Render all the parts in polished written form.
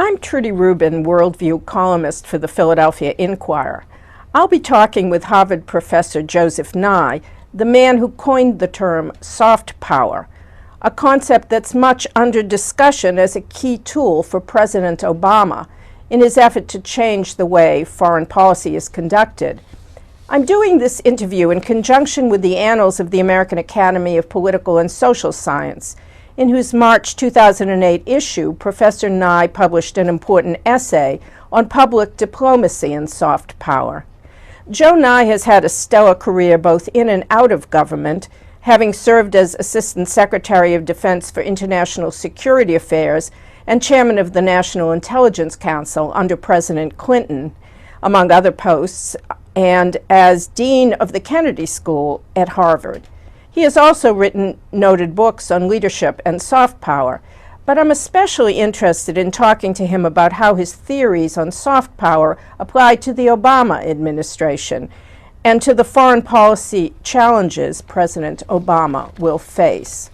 I'm Trudy Rubin, Worldview columnist for the Philadelphia Inquirer. I'll be talking with Harvard professor Joseph Nye, the man who coined the term soft power, a concept that's much under discussion as a key tool for President Obama in his effort to change the way foreign policy is conducted. I'm doing this interview in conjunction with the Annals of the American Academy of Political and Social Science, in whose March 2008 issue, Professor Nye published an important essay on public diplomacy and soft power. Joe Nye has had a stellar career both in and out of government, having served as Assistant Secretary of Defense for International Security Affairs and Chairman of the National Intelligence Council under President Clinton, among other posts, and as Dean of the Kennedy School at Harvard. He has also written noted books on leadership and soft power, but I'm especially interested in talking to him about how his theories on soft power apply to the Obama administration and to the foreign policy challenges President Obama will face.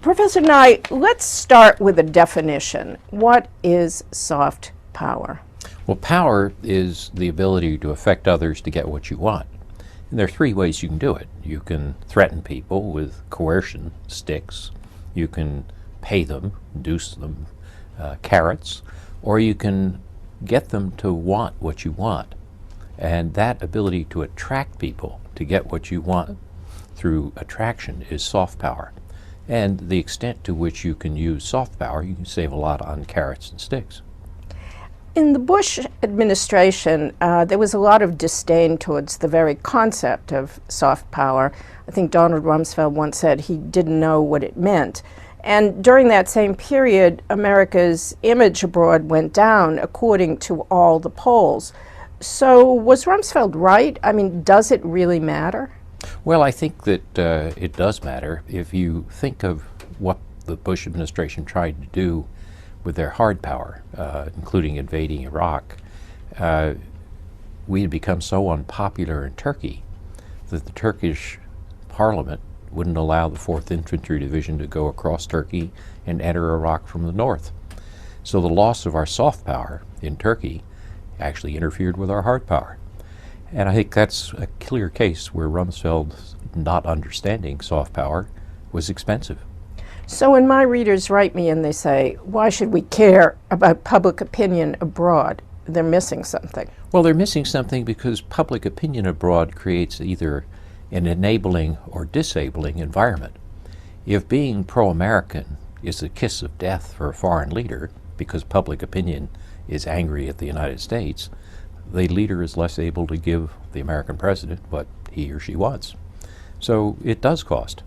Professor Nye, let's start with a definition. What is soft power? Well, power is the ability to affect others to get what you want. And there are three ways you can do it. You can threaten people with coercion, sticks. You can pay them, induce them, carrots. Or you can get them to want what you want. And that ability to attract people to get what you want through attraction is soft power. And the extent to which you can use soft power, you can save a lot on carrots and sticks. In the Bush administration, there was a lot of disdain towards the very concept of soft power. I think Donald Rumsfeld once said he didn't know what it meant. And during that same period, America's image abroad went down according to all the polls. So was Rumsfeld right? I mean, does it really matter? Well, I think that it does matter. If you think of what the Bush administration tried to do with their hard power, including invading Iraq, we had become so unpopular in Turkey that the Turkish parliament wouldn't allow the 4th Infantry Division to go across Turkey and enter Iraq from the north. So the loss of our soft power in Turkey actually interfered with our hard power. And I think that's a clear case where Rumsfeld's not understanding soft power was expensive. So when my readers write me and they say, why should we care about public opinion abroad? They're missing something. Well, they're missing something because public opinion abroad creates either an enabling or disabling environment. If being pro-American is the kiss of death for a foreign leader because public opinion is angry at the United States, the leader is less able to give the American president what he or she wants. So it does cost.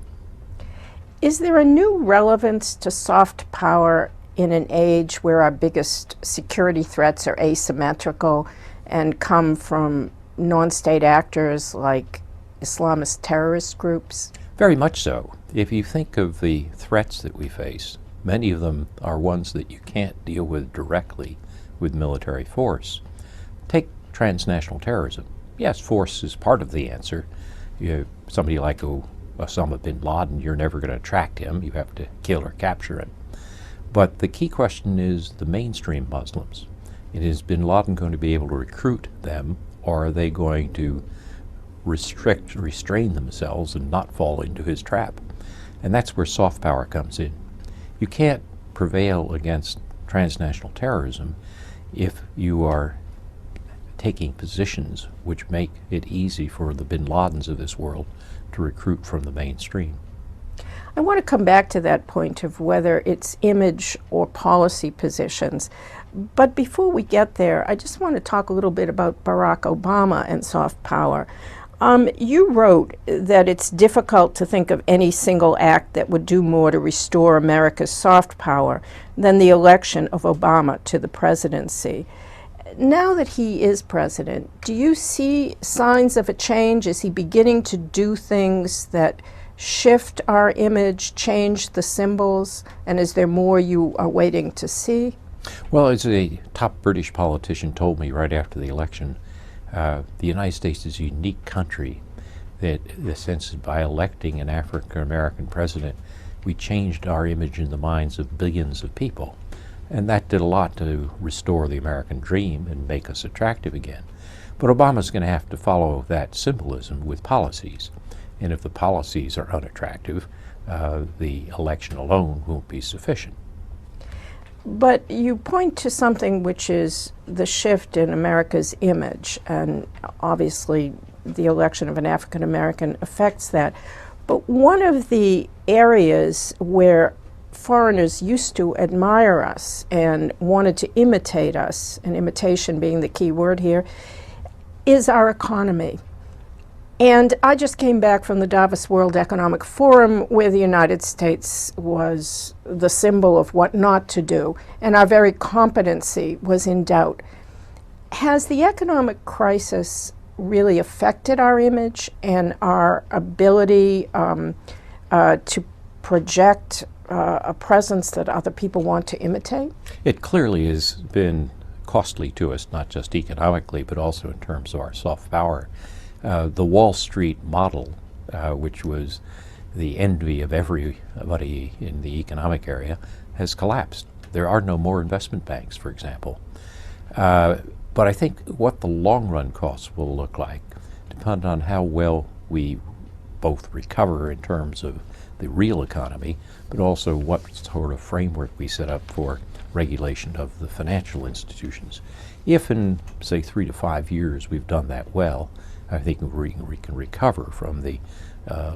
Is there a new relevance to soft power in an age where our biggest security threats are asymmetrical and come from non-state actors like Islamist terrorist groups? Very much so. If you think of the threats that we face, many of them are ones that you can't deal with directly with military force. Take transnational terrorism. Yes, force is part of the answer. Somebody like Osama bin Laden, you're never going to attract him. You have to kill or capture him. But the key question is the mainstream Muslims. Is bin Laden going to be able to recruit them, or are they going to restrain themselves and not fall into his trap? And that's where soft power comes in. You can't prevail against transnational terrorism if you are taking positions which make it easy for the bin Ladens of this world to recruit from the mainstream. I want to come back to that point of whether it's image or policy positions. But before we get there, I just want to talk a little bit about Barack Obama and soft power. You wrote that it's difficult to think of any single act that would do more to restore America's soft power than the election of Obama to the presidency. Now that he is president, do you see signs of a change? Is he beginning to do things that shift our image, change the symbols? And is there more you are waiting to see? Well, as a top British politician told me right after the election, the United States is a unique country that, in the sense that by electing an African-American president, we changed our image in the minds of billions of people. And that did a lot to restore the American dream and make us attractive again. But Obama's going to have to follow that symbolism with policies. And if the policies are unattractive, the election alone won't be sufficient. But you point to something which is the shift in America's image, and obviously the election of an African American affects that. But one of the areas where foreigners used to admire us and wanted to imitate us, and imitation being the key word here, is our economy. And I just came back from the Davos World Economic Forum, where the United States was the symbol of what not to do, and our very competency was in doubt. Has the economic crisis really affected our image and our ability to project a presence that other people want to imitate? It clearly has been costly to us, not just economically, but also in terms of our soft power. The Wall Street model, which was the envy of everybody in the economic area, has collapsed. There are no more investment banks, for example. But I think what the long run costs will look like depend on how well we both recover in terms of the real economy, but also what sort of framework we set up for regulation of the financial institutions. If in, say, 3 to 5 years we've done that well, I think we can recover from the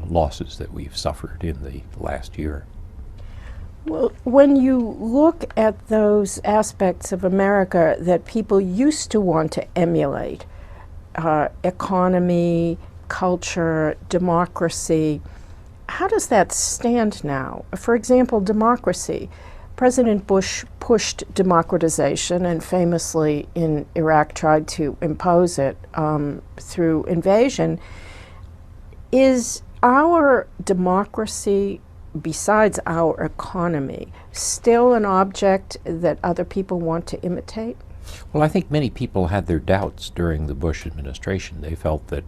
losses that we've suffered in the last year. Well, when you look at those aspects of America that people used to want to emulate, economy, culture, democracy, how does that stand now? For example, democracy. President Bush pushed democratization and famously in Iraq tried to impose it through invasion. Is our democracy, besides our economy, still an object that other people want to imitate? Well, I think many people had their doubts during the Bush administration. They felt that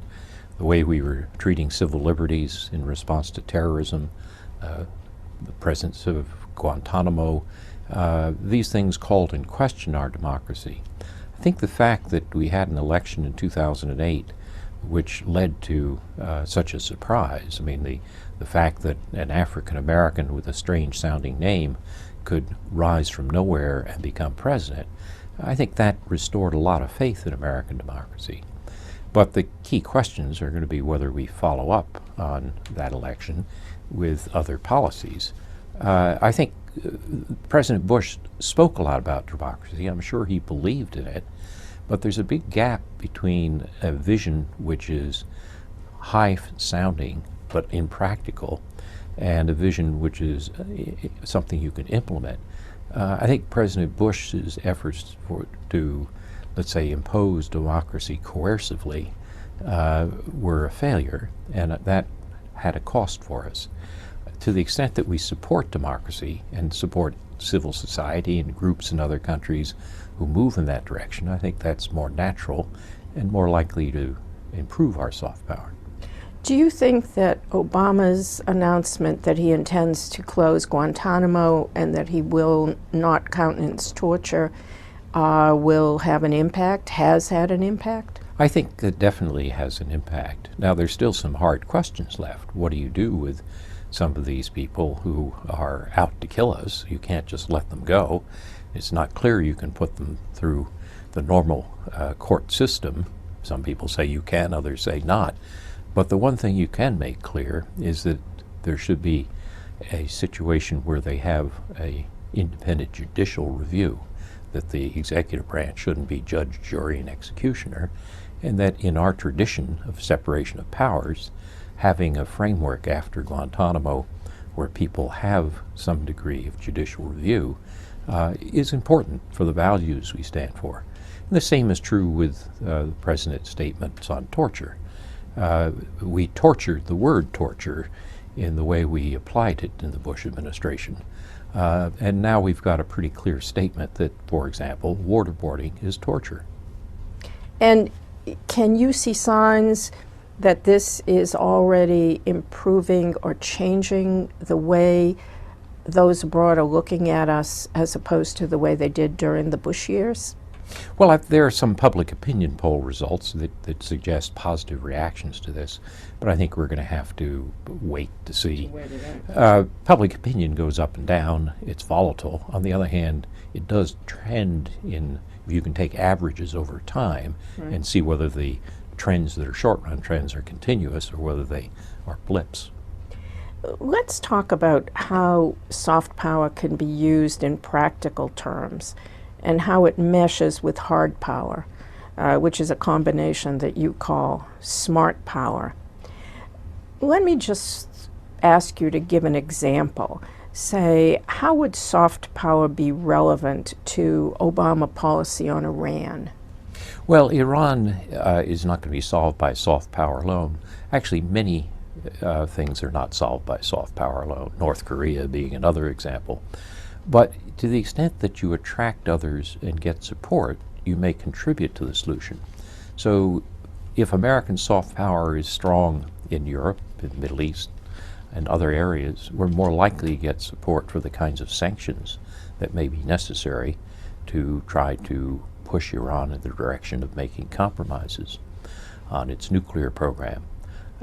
the way we were treating civil liberties in response to terrorism, the presence of Guantanamo, these things called in question our democracy. I think the fact that we had an election in 2008 which led to such a surprise, I mean the fact that an African American with a strange sounding name could rise from nowhere and become president, I think that restored a lot of faith in American democracy. But the key questions are going to be whether we follow up on that election with other policies. I think President Bush spoke a lot about democracy. I'm sure he believed in it, but there's a big gap between a vision which is high-sounding but impractical and a vision which is something you can implement. I think President Bush's efforts to, let's say, impose democracy coercively were a failure, and that had a cost for us. To the extent that we support democracy and support civil society and groups in other countries who move in that direction, I think that's more natural and more likely to improve our soft power. Do you think that Obama's announcement that he intends to close Guantanamo and that he will not countenance torture will have an impact, has had an impact? I think it definitely has an impact. Now, there's still some hard questions left. What do you do with some of these people who are out to kill us? You can't just let them go. It's not clear you can put them through the normal court system. Some people say you can, others say not. But the one thing you can make clear is that there should be a situation where they have an independent judicial review, that the executive branch shouldn't be judge, jury, and executioner, and that in our tradition of separation of powers, having a framework after Guantanamo where people have some degree of judicial review is important for the values we stand for. And the same is true with the President's statements on torture. We tortured the word torture in the way we applied it in the Bush administration. And now we've got a pretty clear statement that, for example, waterboarding is torture. And can you see signs that this is already improving or changing the way those abroad are looking at us as opposed to the way they did during the Bush years? Well, there are some public opinion poll results that suggest positive reactions to this, but I think we're going to have to wait to see. Public opinion goes up and down. It's volatile. On the other hand, it does trend in, if you can take averages over time and see whether the trends that are short-run trends are continuous or whether they are blips. Let's talk about how soft power can be used in practical terms and how it meshes with hard power, which is a combination that you call smart power. Let me just ask you to give an example. Say, how would soft power be relevant to Obama policy on Iran? Well, Iran is not going to be solved by soft power alone. Actually, many things are not solved by soft power alone, North Korea being another example. But to the extent that you attract others and get support, you may contribute to the solution. So if American soft power is strong in Europe, in the Middle East, and other areas, we're more likely to get support for the kinds of sanctions that may be necessary to try to push Iran in the direction of making compromises on its nuclear program.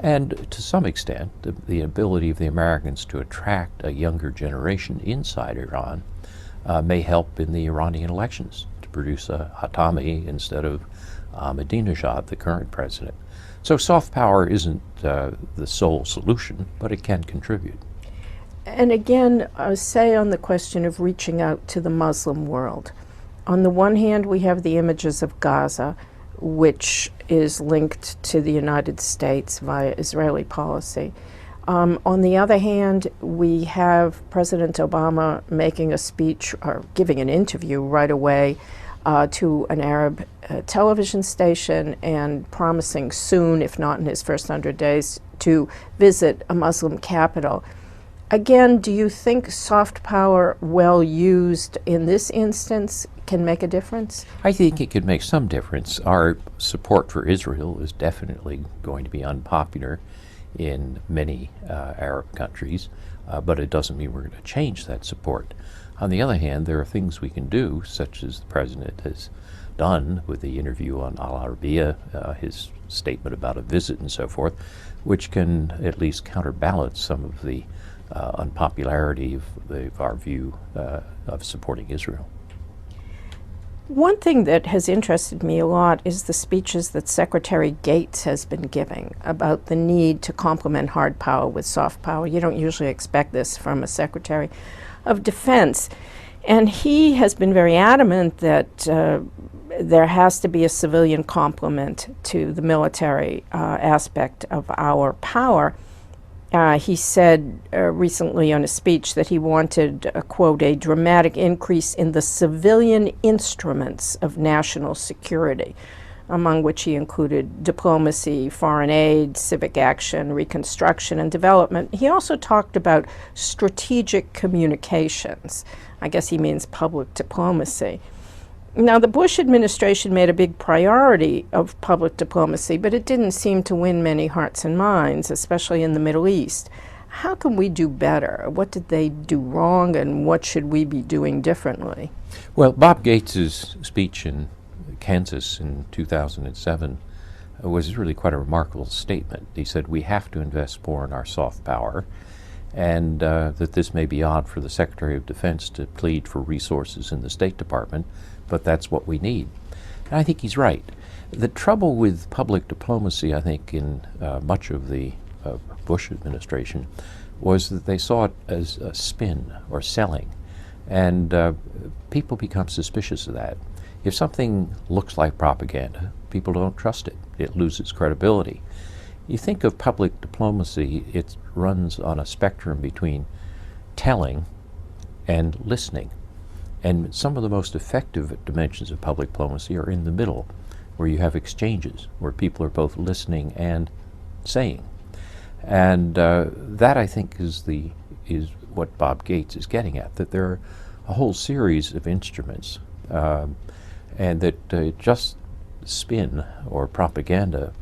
And to some extent, the ability of the Americans to attract a younger generation inside Iran may help in the Iranian elections to produce a Hatami instead of Ahmadinejad, the current president. So soft power isn't the sole solution, but it can contribute. And again, say on the question of reaching out to the Muslim world. On the one hand, we have the images of Gaza, which is linked to the United States via Israeli policy. On the other hand, we have President Obama making a speech or giving an interview right away to an Arab television station and promising soon, if not in his first 100 days, to visit a Muslim capital. Again, do you think soft power, well used in this instance, can make a difference? I think it could make some difference. Our support for Israel is definitely going to be unpopular in many Arab countries, but it doesn't mean we're going to change that support. On the other hand, there are things we can do, such as the President has done with the interview on Al Arabiya, his statement about a visit and so forth, which can at least counterbalance some of the unpopularity of our view of supporting Israel. One thing that has interested me a lot is the speeches that Secretary Gates has been giving about the need to complement hard power with soft power. You don't usually expect this from a Secretary of Defense. And he has been very adamant that there has to be a civilian complement to the military aspect of our power. He said recently on a speech that he wanted, quote, a dramatic increase in the civilian instruments of national security, among which he included diplomacy, foreign aid, civic action, reconstruction, and development. He also talked about strategic communications. I guess he means public diplomacy. Now, the Bush administration made a big priority of public diplomacy, but it didn't seem to win many hearts and minds, especially in the Middle East. How can we do better? What did they do wrong, and what should we be doing differently? Well, Bob Gates's speech in Kansas in 2007 was really quite a remarkable statement. He said, we have to invest more in our soft power, and that this may be odd for the Secretary of Defense to plead for resources in the State Department, but that's what we need. And I think he's right. The trouble with public diplomacy, I think, in much of the Bush administration was that they saw it as a spin or selling, and people become suspicious of that. If something looks like propaganda, people don't trust it. It loses credibility. You think of public diplomacy, it runs on a spectrum between telling and listening. And some of the most effective dimensions of public diplomacy are in the middle, where you have exchanges, where people are both listening and saying. And that, I think, is what Bob Gates is getting at, that there are a whole series of instruments, and that just spin or propaganda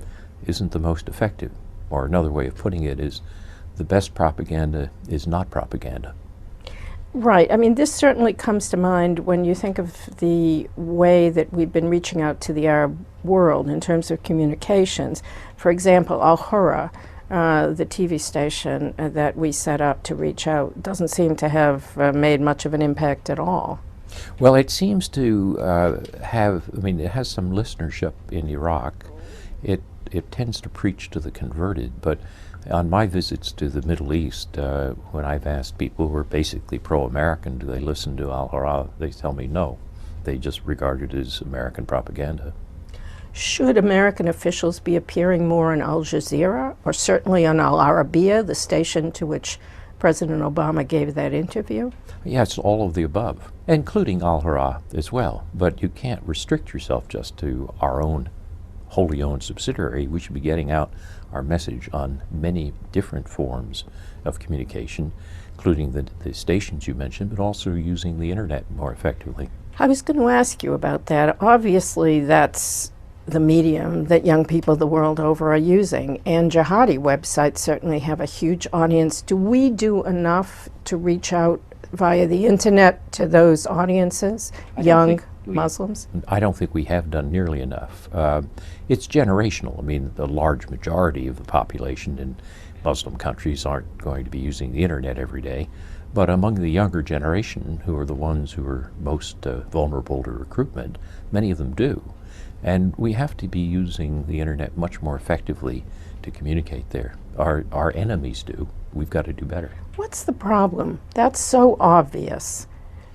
isn't the most effective. Or another way of putting it is, the best propaganda is not propaganda. Right. I mean, this certainly comes to mind when you think of the way that we've been reaching out to the Arab world in terms of communications. For example, Al Hurra, the TV station that we set up to reach out, doesn't seem to have made much of an impact at all. Well, it seems to have, I mean, it has some listenership in Iraq. It tends to preach to the converted, but on my visits to the Middle East, when I've asked people who are basically pro-American, do they listen to Al-Hurra, they tell me no. They just regard it as American propaganda. Should American officials be appearing more on Al Jazeera, or certainly on Al Arabiya, the station to which President Obama gave that interview? Yes, all of the above, including Al-Hurra as well. But you can't restrict yourself just to our own wholly owned subsidiary. We should be getting out our message on many different forms of communication, including the stations you mentioned, but also using the internet more effectively. I was going to ask you about that. Obviously, that's the medium that young people the world over are using, and jihadi websites certainly have a huge audience. Do we do enough to reach out via the internet to those audiences, young Muslims? I don't think we have done nearly enough. It's generational. I mean, the large majority of the population in Muslim countries aren't going to be using the internet every day, but among the younger generation, who are the ones who are most vulnerable to recruitment, many of them do. And we have to be using the internet much more effectively to communicate there. Our enemies do. We've got to do better. What's the problem? That's so obvious.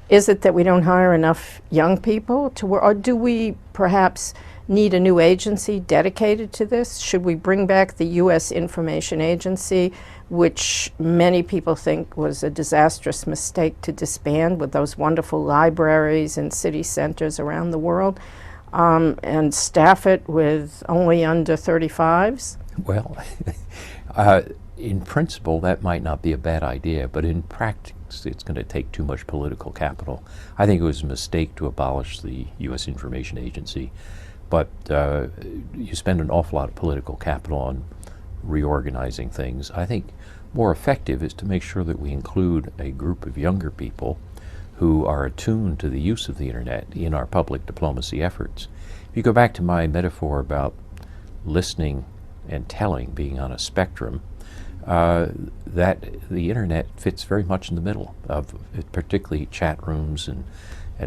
Is it that we don't hire enough young people to work, or do we perhaps need a new agency dedicated to this? Should we bring back the U.S. Information Agency, which many people think was a disastrous mistake to disband, with those wonderful libraries in city centers around the world, and staff it with only under 35s? Well, in principle, that might not be a bad idea, but in practice, it's going to take too much political capital. I think it was a mistake to abolish the U.S. Information Agency, but you spend an awful lot of political capital on reorganizing things. I think more effective is to make sure that we include a group of younger people who are attuned to the use of the internet in our public diplomacy efforts. If you go back to my metaphor about listening and telling being on a spectrum, that the internet fits very much in the middle of particularly chat rooms and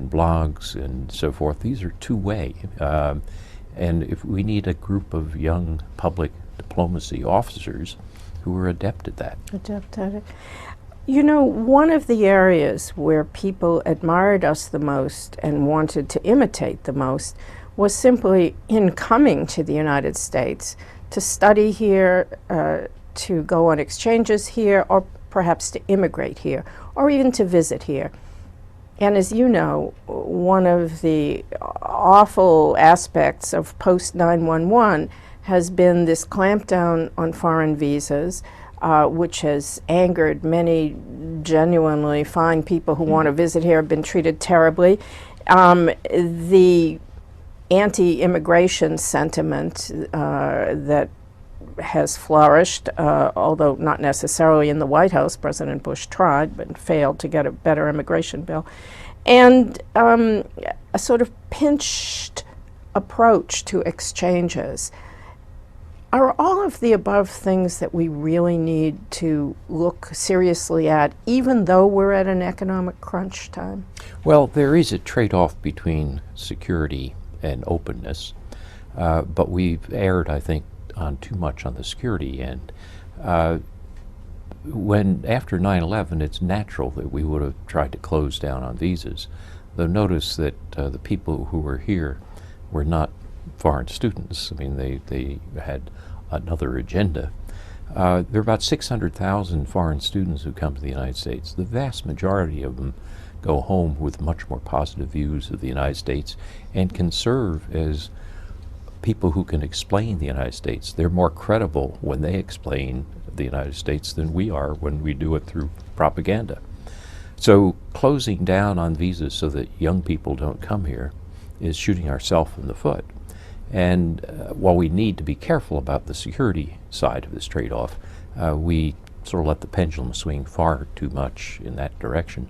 blogs and so forth. These are two-way. And if we need a group of young public diplomacy officers who are adept at that. Adept at it. You know, one of the areas where people admired us the most and wanted to imitate the most was simply in coming to the United States to study here, to go on exchanges here, or perhaps to immigrate here, or even to visit here. And as you know, one of the awful aspects of post-9/11 has been this clampdown on foreign visas, which has angered many genuinely fine people who want to visit here, have been treated terribly. The anti-immigration sentiment that has flourished, although not necessarily in the White House. President Bush tried but failed to get a better immigration bill. And a sort of pinched approach to exchanges. Are all of the above things that we really need to look seriously at, even though we're at an economic crunch time? Well, there is a trade-off between security and openness, but we've erred, I think, on too much on the security end. When after 9/11, it's natural that we would have tried to close down on visas, though notice that the people who were here were not foreign students. I mean, they had another agenda. There are about 600,000 foreign students who come to the United States. The vast majority of them go home with much more positive views of the United States and can serve as people who can explain the United States. They're more credible when they explain the United States than we are when we do it through propaganda. So closing down on visas so that young people don't come here is shooting ourselves in the foot. And while we need to be careful about the security side of this trade-off, we sort of let the pendulum swing far too much in that direction.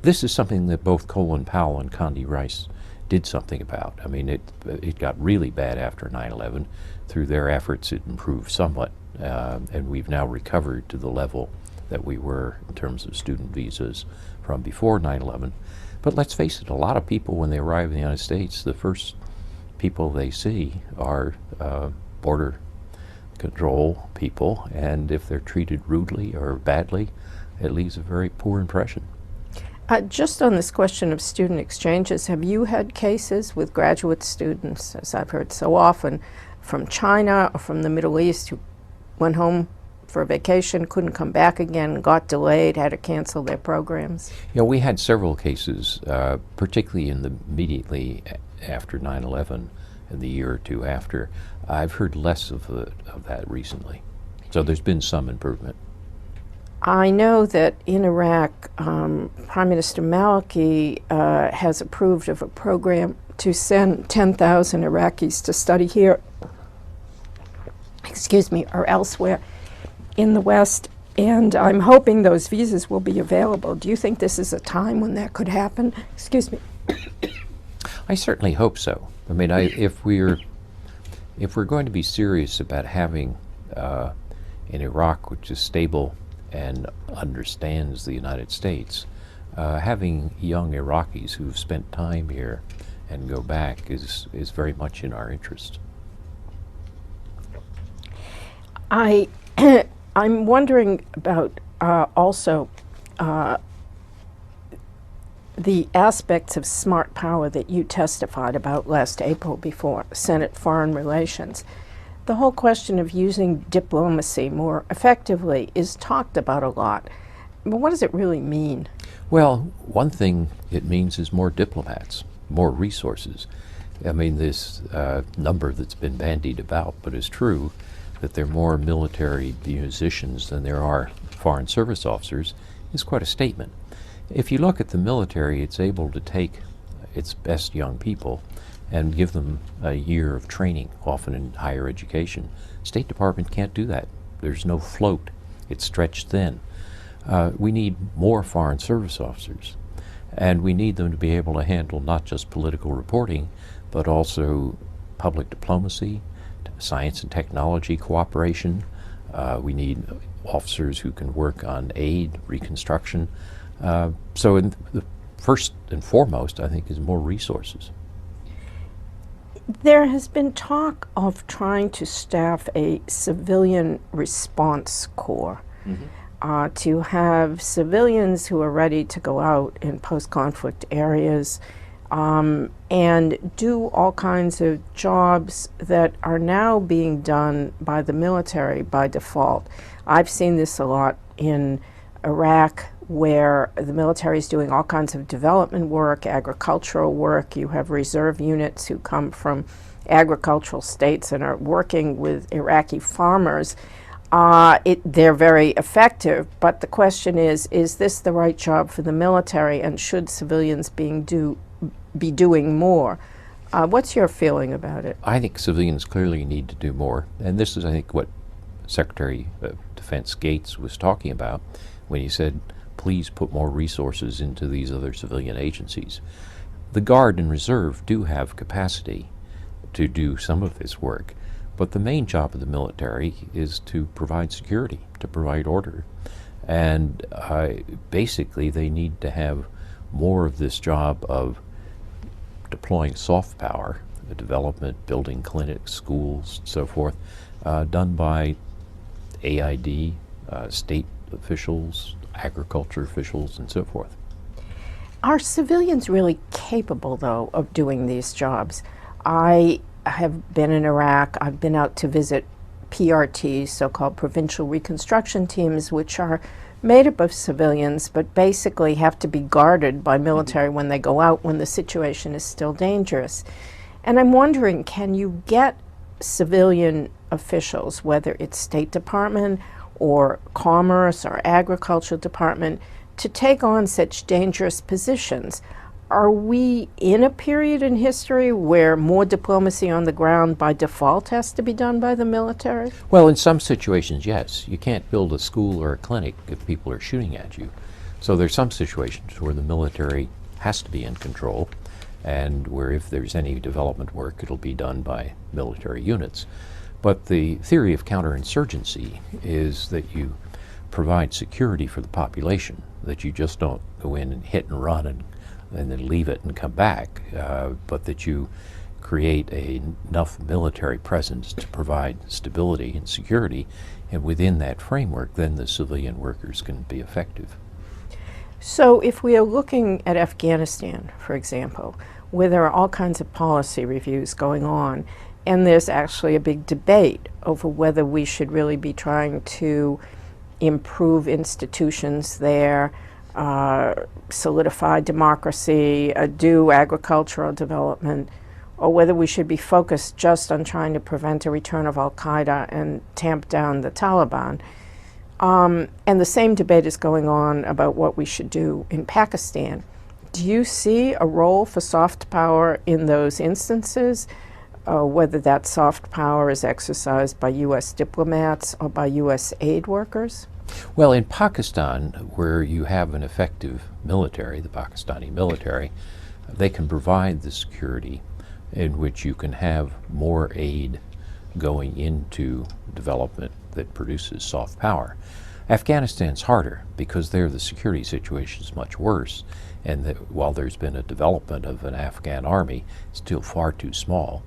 This is something that both Colin Powell and Condi Rice did something about. I mean, it got really bad after 9/11. Through their efforts, it improved somewhat, and we've now recovered to the level that we were in terms of student visas from before 9/11. But let's face it, a lot of people, when they arrive in the United States, the first people they see are border control people, and if they're treated rudely or badly, it leaves a very poor impression. Just on this question of student exchanges, have you had cases with graduate students, as I've heard so often, from China or from the Middle East who went home for a vacation, couldn't come back again, got delayed, had to cancel their programs? Yeah, we had several cases, particularly in the immediately after 9/11 and the year or two after. I've heard less of that recently. So there's been some improvement. I know that in Iraq, Prime Minister Maliki has approved of a program to send 10,000 Iraqis to study here, or elsewhere in the West, and I'm hoping those visas will be available. Do you think this is a time when that could happen? I certainly hope so. I mean, if we're going to be serious about having an Iraq which is stable and understands the United States, having young Iraqis who've spent time here and go back is very much in our interest. I'm wondering about also the aspects of smart power that you testified about last April before Senate Foreign Relations. The whole question of using diplomacy more effectively is talked about a lot. But what does it really mean? Well, one thing it means is more diplomats, more resources. I mean, this number that's been bandied about, but is true, that there are more military musicians than there are foreign service officers, is quite a statement. If you look at the military, it's able to take its best young people and give them a year of training, often in higher education. State Department can't do that. There's no float. It's stretched thin. We need more foreign service officers, and we need them to be able to handle not just political reporting, but also public diplomacy, science and technology cooperation. We need officers who can work on aid, reconstruction. So the first and foremost, I think, is more resources. There has been talk of trying to staff a civilian response corps, to have civilians who are ready to go out in post-conflict areas and do all kinds of jobs that are now being done by the military by default. I've seen this a lot in Iraq, where the military is doing all kinds of development work, agricultural work. You have reserve units who come from agricultural states and are working with Iraqi farmers. They're very effective, but the question is this the right job for the military, and should civilians be doing more? What's your feeling about it? I think civilians clearly need to do more, and this is, I think, what Secretary of Defense Gates was talking about when he said, please put more resources into these other civilian agencies. The Guard and Reserve do have capacity to do some of this work, but the main job of the military is to provide security, to provide order. And basically they need to have more of this job of deploying soft power, the development, building clinics, schools, so forth, done by AID, state officials, agriculture officials, and so forth. Are civilians really capable, though, of doing these jobs? I have been in Iraq. I've been out to visit PRTs, so-called provincial reconstruction teams, which are made up of civilians, but basically have to be guarded by military when they go out when the situation is still dangerous. And I'm wondering, can you get civilian officials, whether it's State Department or Commerce or Agriculture Department, to take on such dangerous positions? are we in a period in history where more diplomacy on the ground by default has to be done by the military? Well, in some situations, yes. You can't build a school or a clinic if people are shooting at you. So there's some situations where the military has to be in control, and where if there's any development work, it'll be done by military units. But the theory of counterinsurgency is that you provide security for the population, that you just don't go in and hit and run and then leave it and come back, but that you create enough military presence to provide stability and security, and within that framework, then the civilian workers can be effective. So if we are looking at Afghanistan, for example, where there are all kinds of policy reviews going on, and there's actually a big debate over whether we should really be trying to improve institutions there, solidify democracy, do agricultural development, or whether we should be focused just on trying to prevent a return of al-Qaeda and tamp down the Taliban. And the same debate is going on about what we should do in Pakistan. Do you see a role for soft power in those instances, whether that soft power is exercised by U.S. diplomats or by U.S. aid workers? Well, in Pakistan, where you have an effective military, the Pakistani military, they can provide the security in which you can have more aid going into development that produces soft power. Afghanistan's harder because there the security situation is much worse, and while there's been a development of an Afghan army, it's still far too small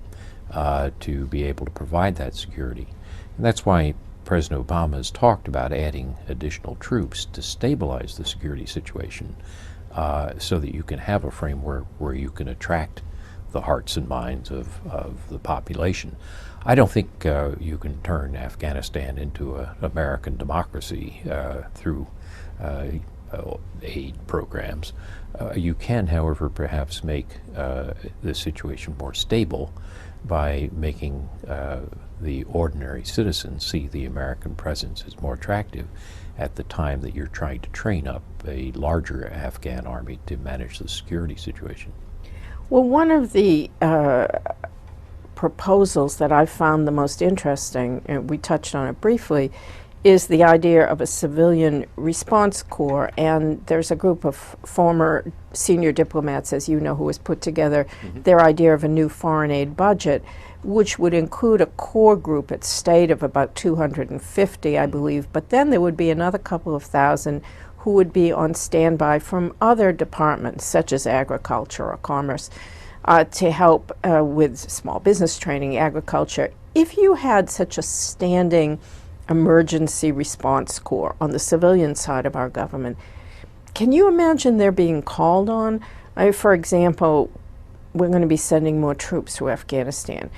to be able to provide that security. And that's why President Obama has talked about adding additional troops to stabilize the security situation so that you can have a framework where you can attract the hearts and minds of the population. I don't think you can turn Afghanistan into an American democracy through aid programs. You can, however, perhaps make the situation more stable by making the ordinary citizens see the American presence as more attractive at the time that you're trying to train up a larger Afghan army to manage the security situation. Well, one of the proposals that I found the most interesting, and we touched on it briefly, is the idea of a civilian response corps. And there's a group of former senior diplomats, as you know, who has put together their idea of a new foreign aid budget, which would include a core group at state of about 250, I believe, but then there would be another couple of thousand who would be on standby from other departments, such as agriculture or commerce, to help with small business training, agriculture. If you had such a standing emergency response corps on the civilian side of our government, can you imagine they're being called on? For example, we're going to be sending more troops to Afghanistan.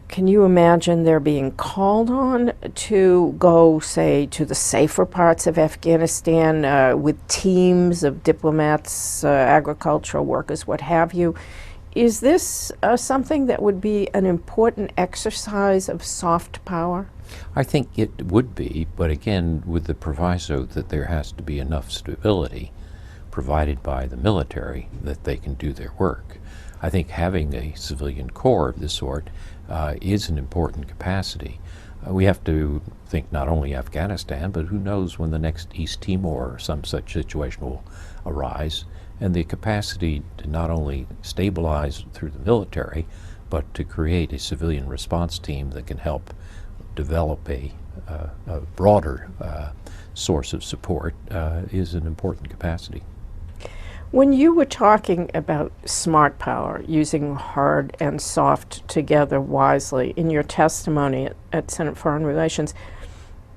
Can you imagine they're being called on to go, say, to the safer parts of Afghanistan with teams of diplomats, agricultural workers, what have you? Is this something that would be an important exercise of soft power? I think it would be, but again, with the proviso that there has to be enough stability provided by the military that they can do their work. I think having a civilian corps of this sort is an important capacity. We have to think not only Afghanistan, but who knows when the next East Timor or some such situation will arise, and the capacity to not only stabilize through the military, but to create a civilian response team that can help develop a broader source of support is an important capacity. When you were talking about smart power, using hard and soft together wisely in your testimony at Senate Foreign Relations,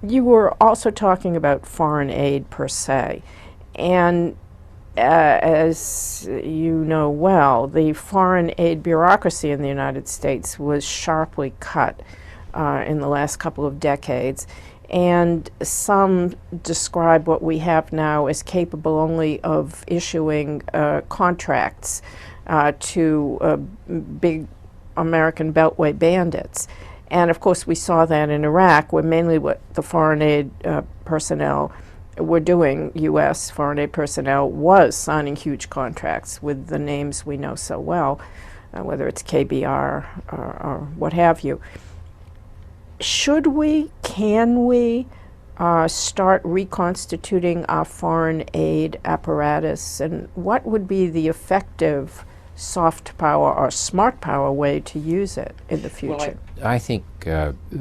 you were also talking about foreign aid per se. And as you know well, the foreign aid bureaucracy in the United States was sharply cut in the last couple of decades. And some describe what we have now as capable only of issuing contracts to big American Beltway bandits. And of course we saw that in Iraq, where mainly what the foreign aid personnel were doing, U.S. foreign aid personnel was signing huge contracts with the names we know so well, whether it's KBR or what have you. Should we, can we start reconstituting our foreign aid apparatus, and what would be the effective soft power or smart power way to use it in the future? Well, I think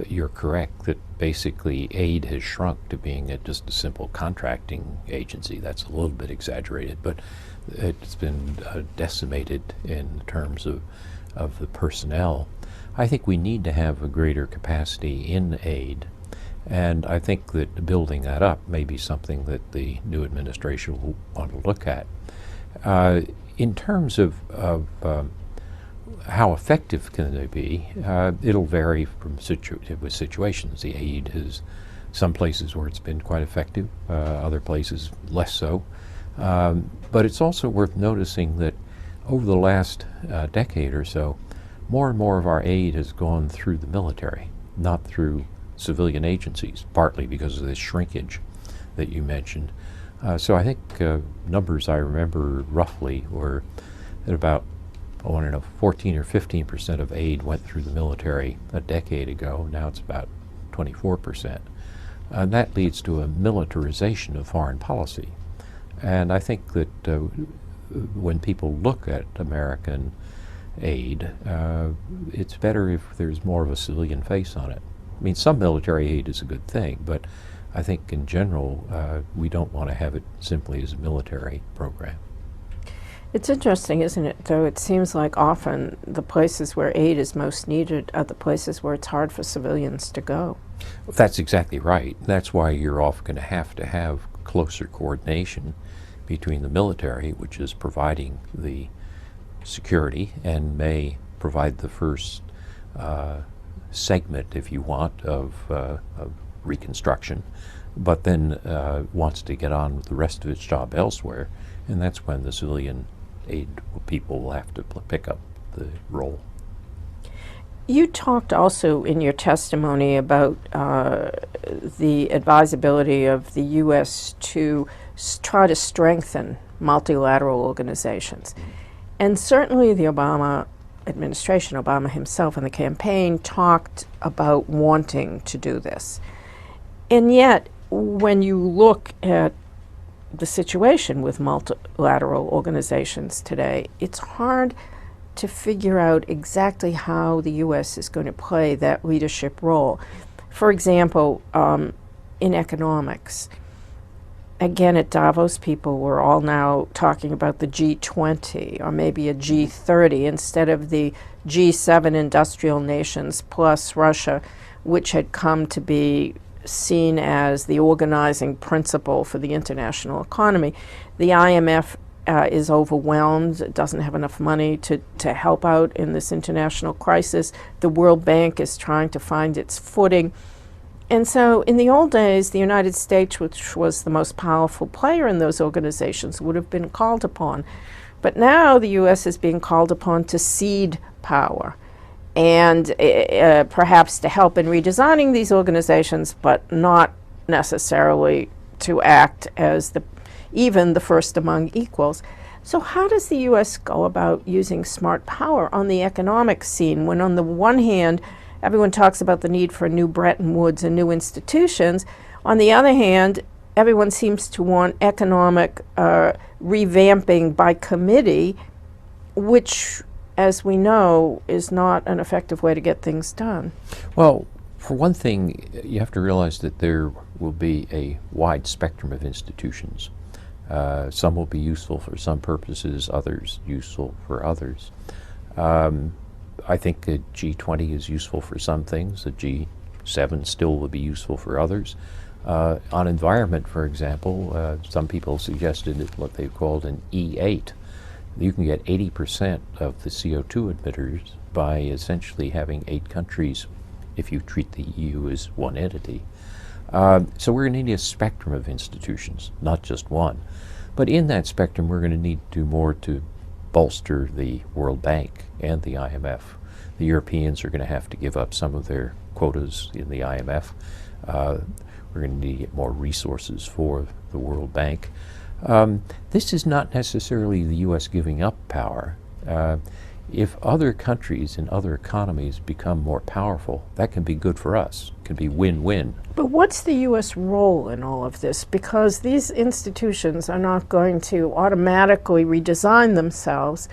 you're correct that basically aid has shrunk to being just a simple contracting agency. That's a little bit exaggerated, but it's been decimated in terms of the personnel. I think we need to have a greater capacity in aid, and I think that building that up may be something that the new administration will want to look at. In terms of how effective can they be, it'll vary from with situations. The aid is some places where it's been quite effective, other places less so. But it's also worth noticing that over the last decade or so, more and more of our aid has gone through the military, not through civilian agencies, partly because of this shrinkage that you mentioned. So I think numbers I remember roughly were that about, 14 or 15% of aid went through the military a decade ago. Now it's about 24%. And that leads to a militarization of foreign policy. And I think that when people look at American aid, it's better if there's more of a civilian face on it. I mean, some military aid is a good thing, but I think in general, we don't want to have it simply as a military program. It's interesting, isn't it, though? It seems like often the places where aid is most needed are the places where it's hard for civilians to go. That's exactly right. That's why you're often going to have closer coordination between the military, which is providing the security and may provide the first segment, if you want, of reconstruction, but then wants to get on with the rest of its job elsewhere, and that's when the civilian aid people will have to pick up the role. You talked also in your testimony about the advisability of the U.S. to try to strengthen multilateral organizations. And certainly the Obama administration, Obama himself in the campaign, talked about wanting to do this. And yet, when you look at the situation with multilateral organizations today, it's hard to figure out exactly how the U.S. is going to play that leadership role. For example, in economics, again at Davos, people were all now talking about the G20 or maybe a G30 instead of the G7 industrial nations plus Russia, which had come to be seen as the organizing principle for the international economy. The IMF is overwhelmed, it doesn't have enough money to help out in this international crisis. The World Bank is trying to find its footing. And so in the old days, the United States, which was the most powerful player in those organizations, would have been called upon. But now the U.S. is being called upon to cede power and perhaps to help in redesigning these organizations, but not necessarily to act as even the first among equals. So how does the U.S. go about using smart power on the economic scene when on the one hand, everyone talks about the need for new Bretton Woods and new institutions. On the other hand, everyone seems to want economic revamping by committee, which, as we know, is not an effective way to get things done. Well, for one thing, you have to realize that there will be a wide spectrum of institutions. Some will be useful for some purposes, others useful for others. I think a G20 is useful for some things. The G7 still will be useful for others. On environment, for example, some people suggested what they've called an E8. You can get 80% of the CO2 emitters by essentially having 8 countries if you treat the EU as one entity. So we're going to need a spectrum of institutions, not just one. But in that spectrum, we're going to need to do more to bolster the World Bank and the IMF. The Europeans are going to have to give up some of their quotas in the IMF. We're going to need to get more resources for the World Bank. This is not necessarily the U.S. giving up power. If other countries and other economies become more powerful, that can be good for us. It can be win-win. But what's the U.S. role in all of this? Because these institutions are not going to automatically redesign themselves.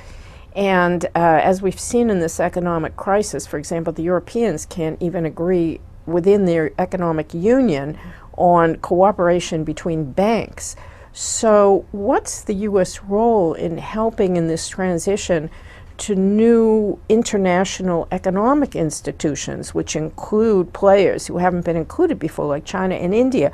And as we've seen in this economic crisis, for example, the Europeans can't even agree within their economic union on cooperation between banks. So what's the U.S. role in helping in this transition to new international economic institutions, which include players who haven't been included before, like China and India?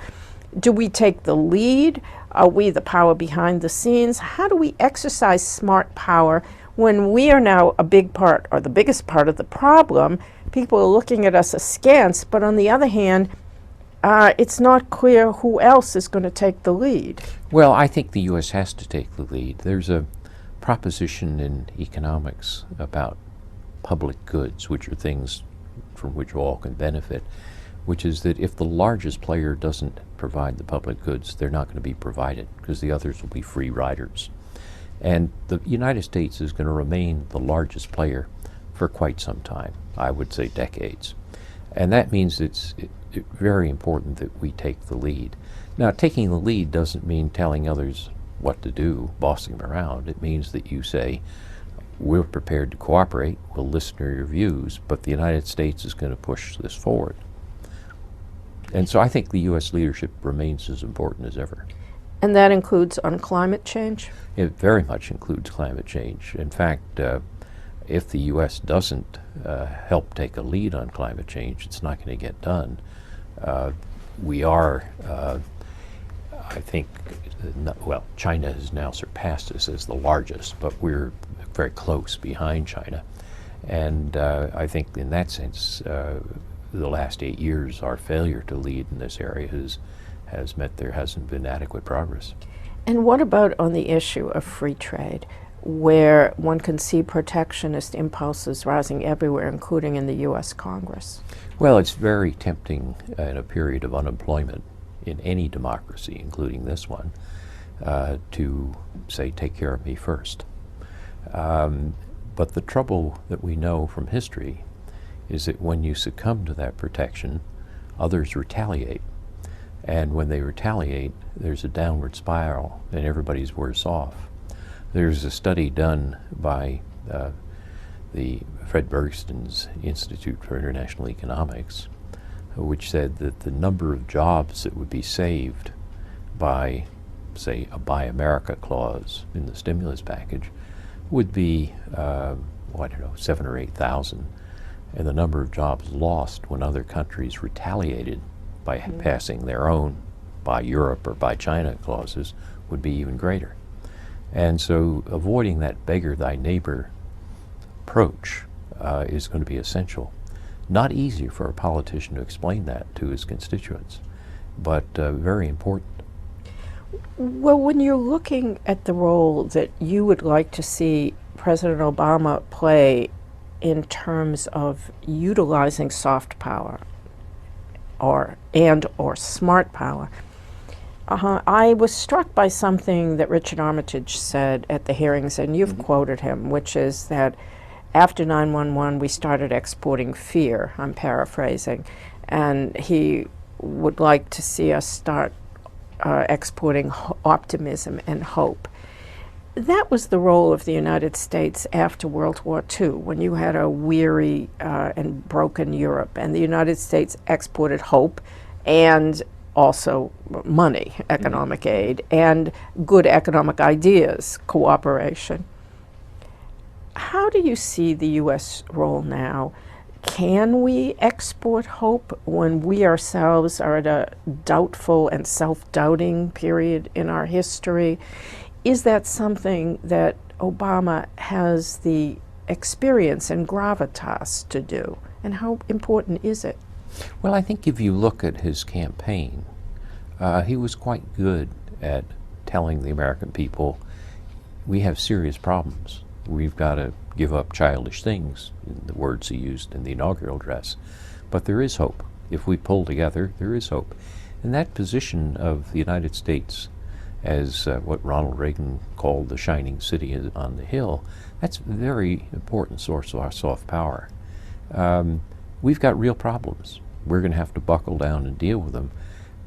Do we take the lead? Are we the power behind the scenes? How do we exercise smart power when we are now a big part, or the biggest part of the problem? People are looking at us askance, but on the other hand, it's not clear who else is going to take the lead. Well, I think the U.S. has to take the lead. There's a proposition in economics about public goods, which are things from which all can benefit, which is that if the largest player doesn't provide the public goods, they're not going to be provided because the others will be free riders. And the United States is going to remain the largest player for quite some time, I would say decades. And that means it's very important that we take the lead. Now, taking the lead doesn't mean telling others what to do, bossing them around. It means that you say, we're prepared to cooperate, we'll listen to your views, but the United States is going to push this forward. And so I think the U.S. leadership remains as important as ever. And that includes on climate change? It very much includes climate change. In fact, if the U.S. doesn't help take a lead on climate change, it's not going to get done. We are, I think, well, China has now surpassed us as the largest, but we're very close behind China. And I think in that sense, the last 8 years, our failure to lead in this area has meant there hasn't been adequate progress. And what about on the issue of free trade, where one can see protectionist impulses rising everywhere, including in the U.S. Congress? Well, it's very tempting in a period of unemployment in any democracy, including this one, to say, take care of me first. But the trouble that we know from history is that when you succumb to that protection, others retaliate. And when they retaliate, there's a downward spiral and everybody's worse off. There's a study done by the Fred Bergston's Institute for International Economics, which said that the number of jobs that would be saved by, say, a Buy America clause in the stimulus package would be, I don't know, 7,000 or 8,000. And the number of jobs lost when other countries retaliated by passing their own Buy Europe or Buy China clauses would be even greater. And so avoiding that beggar thy neighbor approach is going to be essential. Not easy for a politician to explain that to his constituents, but very important. Well, when you're looking at the role that you would like to see President Obama play in terms of utilizing soft power or smart power, I was struck by something that Richard Armitage said at the hearings, and you've quoted him, which is that after 9/11 we started exporting fear, I'm paraphrasing, and he would like to see us start exporting optimism and hope. That was the role of the United States after World War II, when you had a weary and broken Europe, and the United States exported hope and also money, economic aid, and good economic ideas, cooperation. How do you see the U.S. role now? Can we export hope when we ourselves are at a doubtful and self-doubting period in our history? Is that something that Obama has the experience and gravitas to do? And how important is it? Well, I think if you look at his campaign, he was quite good at telling the American people, we have serious problems. We've got to give up childish things, in the words he used in the inaugural address. But there is hope. If we pull together, there is hope. And that position of the United States as what Ronald Reagan called the shining city on the hill, that's a very important source of our soft power. We've got real problems. We're going to have to buckle down and deal with them.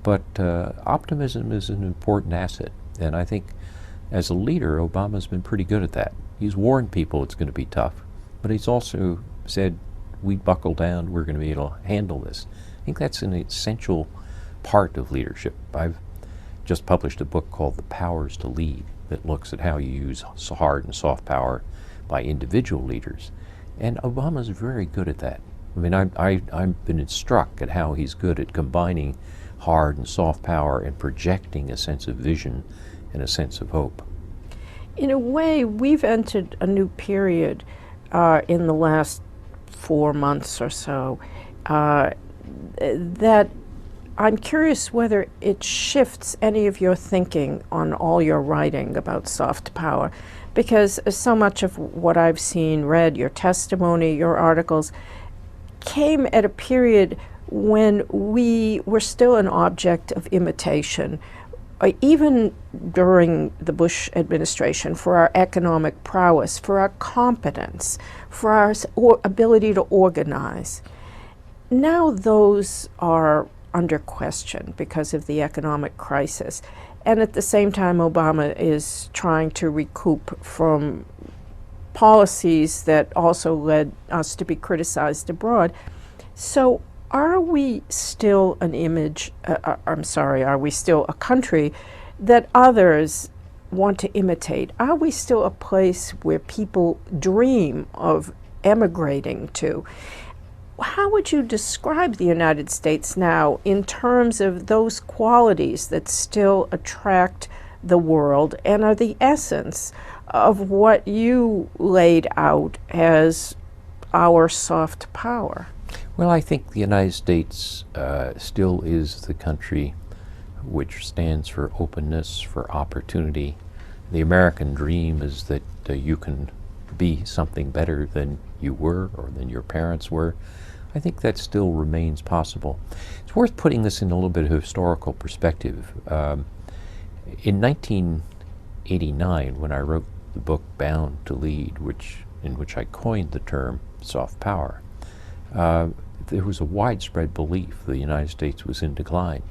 But optimism is an important asset. And I think as a leader, Obama's been pretty good at that. He's warned people it's going to be tough, but he's also said, we buckle down, we're going to be able to handle this. I think that's an essential part of leadership. I've just published a book called The Powers to Lead that looks at how you use hard and soft power by individual leaders. And Obama's very good at that. I mean, I've been struck at how he's good at combining hard and soft power and projecting a sense of vision and a sense of hope. In a way, we've entered a new period in the last 4 months or so that I'm curious whether it shifts any of your thinking on all your writing about soft power, because so much of what I've seen, read, your testimony, your articles, came at a period when we were still an object of imitation, even during the Bush administration, for our economic prowess, for our competence, for our ability to organize. Now those are under question because of the economic crisis. And at the same time, Obama is trying to recoup from policies that also led us to be criticized abroad. So are we still an image, are we still a country that others want to imitate? Are we still a place where people dream of emigrating to? How would you describe the United States now in terms of those qualities that still attract the world and are the essence of what you laid out as our soft power? Well, I think the United States still is the country which stands for openness, for opportunity. The American dream is that you can be something better than you were or than your parents were. I think that still remains possible. It's worth putting this in a little bit of historical perspective. In 1989, when I wrote the book Bound to Lead, in which I coined the term soft power, there was a widespread belief the United States was in decline.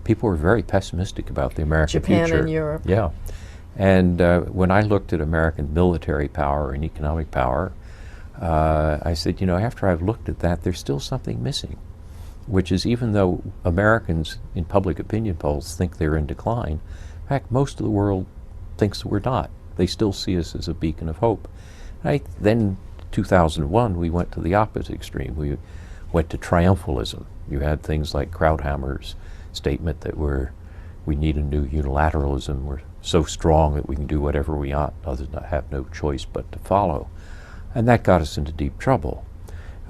People were very pessimistic about the American future. Japan and Europe. Yeah. And when I looked at American military power and economic power, I said, after I've looked at that, there's still something missing, which is even though Americans in public opinion polls think they're in decline, in fact, most of the world thinks we're not. They still see us as a beacon of hope. Then 2001, we went to the opposite extreme. We went to triumphalism. You had things like Krauthammer's statement that we need a new unilateralism. We're so strong that we can do whatever we ought. Others have no choice but to follow. And that got us into deep trouble.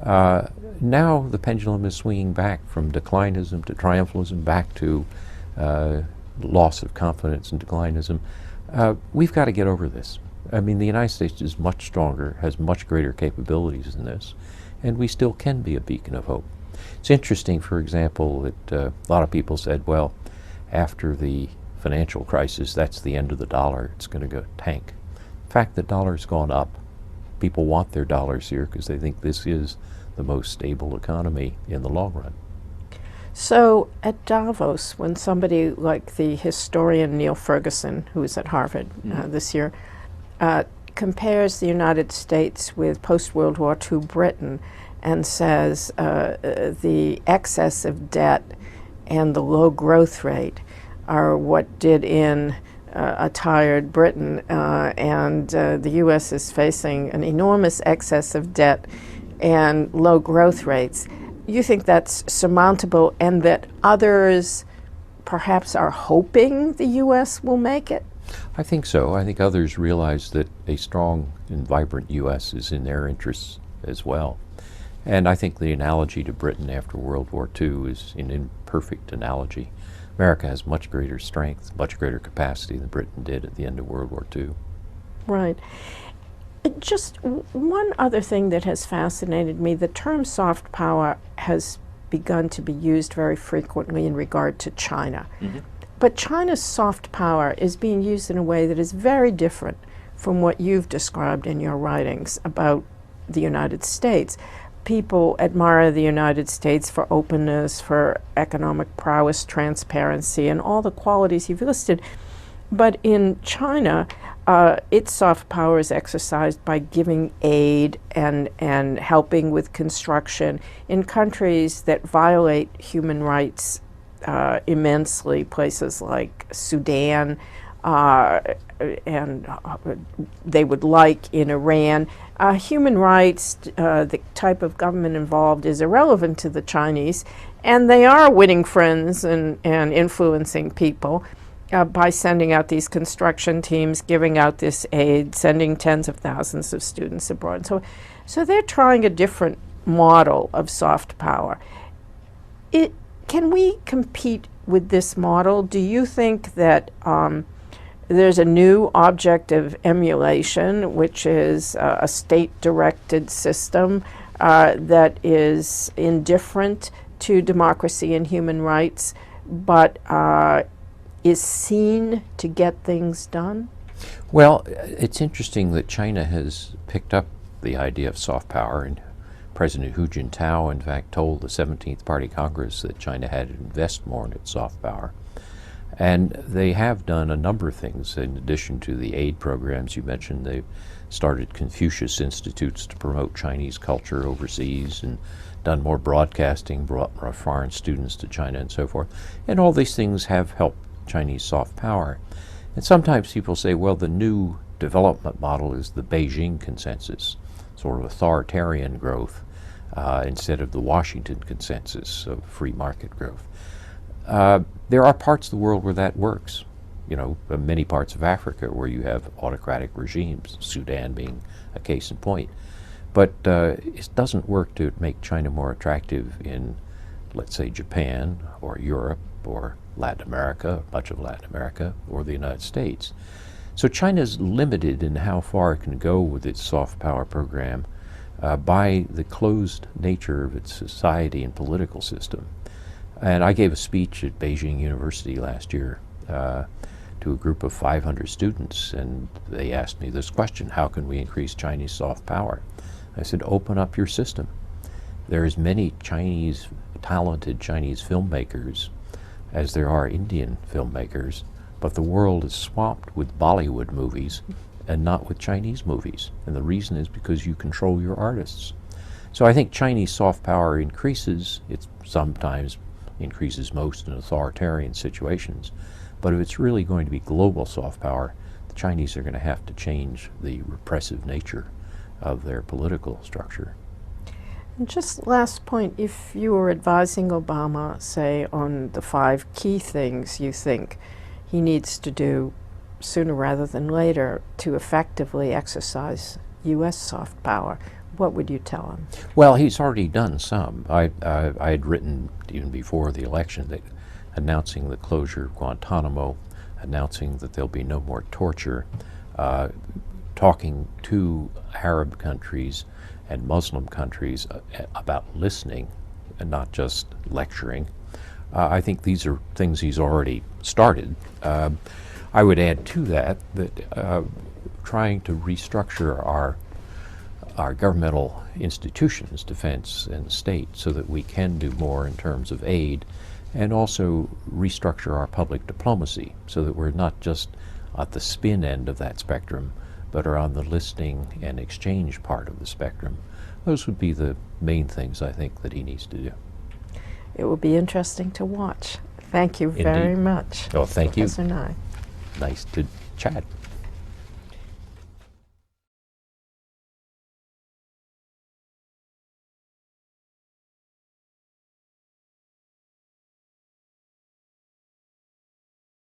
Now the pendulum is swinging back from declinism to triumphalism, back to loss of confidence and declinism. We've got to get over this. I mean, the United States is much stronger, has much greater capabilities than this, and we still can be a beacon of hope. It's interesting, for example, that a lot of people said, well, after the financial crisis, that's the end of the dollar. It's going to go tank. In fact, the dollar's gone up. People want their dollars here because they think this is the most stable economy in the long run. So at Davos, when somebody like the historian Neil Ferguson, who is at Harvard this year, compares the United States with post-World War II Britain and says the excess of debt and the low growth rate are what did in a tired Britain, and the U.S. is facing an enormous excess of debt and low growth rates. You think that's surmountable and that others perhaps are hoping the U.S. will make it? I think so. I think others realize that a strong and vibrant U.S. is in their interests as well. And I think the analogy to Britain after World War II is an imperfect analogy. America has much greater strength, much greater capacity than Britain did at the end of World War II. Right. Just one other thing that has fascinated me, the term soft power has begun to be used very frequently in regard to China. But China's soft power is being used in a way that is very different from what you've described in your writings about the United States. People admire the United States for openness, for economic prowess, transparency, and all the qualities you've listed. But in China, its soft power is exercised by giving aid and helping with construction in countries that violate human rights immensely, places like Sudan, and they would like in Iran. Human rights, the type of government involved, is irrelevant to the Chinese, and they are winning friends and influencing people by sending out these construction teams, giving out this aid, sending tens of thousands of students abroad. So they're trying a different model of soft power. Can we compete with this model? Do you think that there's a new object of emulation, which is a state-directed system that is indifferent to democracy and human rights, but is seen to get things done? Well, it's interesting that China has picked up the idea of soft power, and President Hu Jintao, in fact, told the 17th Party Congress that China had to invest more in its soft power. And they have done a number of things. In addition to the aid programs you mentioned, they've started Confucius Institutes to promote Chinese culture overseas and done more broadcasting, brought more foreign students to China and so forth. And all these things have helped Chinese soft power. And sometimes people say, well, the new development model is the Beijing consensus, sort of authoritarian growth instead of the Washington consensus of free market growth. There are parts of the world where that works. You know, many parts of Africa where you have autocratic regimes, Sudan being a case in point. But it doesn't work to make China more attractive in, let's say, Japan or Europe or Latin America, much of Latin America, or the United States. So China's limited in how far it can go with its soft power program by the closed nature of its society and political system. And I gave a speech at Beijing University last year to a group of 500 students, and they asked me this question: how can we increase Chinese soft power? I said, open up your system. There's many talented Chinese filmmakers as there are Indian filmmakers, but the world is swamped with Bollywood movies and not with Chinese movies. And the reason is because you control your artists. So I think Chinese soft power increases. It sometimes increases most in authoritarian situations. But if it's really going to be global soft power, the Chinese are going to have to change the repressive nature of their political structure. And just last point, if you were advising Obama, say, on the 5 key things you think he needs to do sooner rather than later to effectively exercise U.S. soft power, what would you tell him? Well, he's already done some. I had written even before the election that announcing the closure of Guantanamo, announcing that there'll be no more torture, talking to Arab countries and Muslim countries about listening and not just lecturing. I think these are things he's already started. I would add to that trying to restructure our governmental institutions, defense and state, so that we can do more in terms of aid, and also restructure our public diplomacy so that we're not just at the spin end of that spectrum, but are on the listening and exchange part of the spectrum. Those would be the main things I think that he needs to do. It will be interesting to watch. Thank you very much. Oh, thank you. Professor Nye. Nice to chat.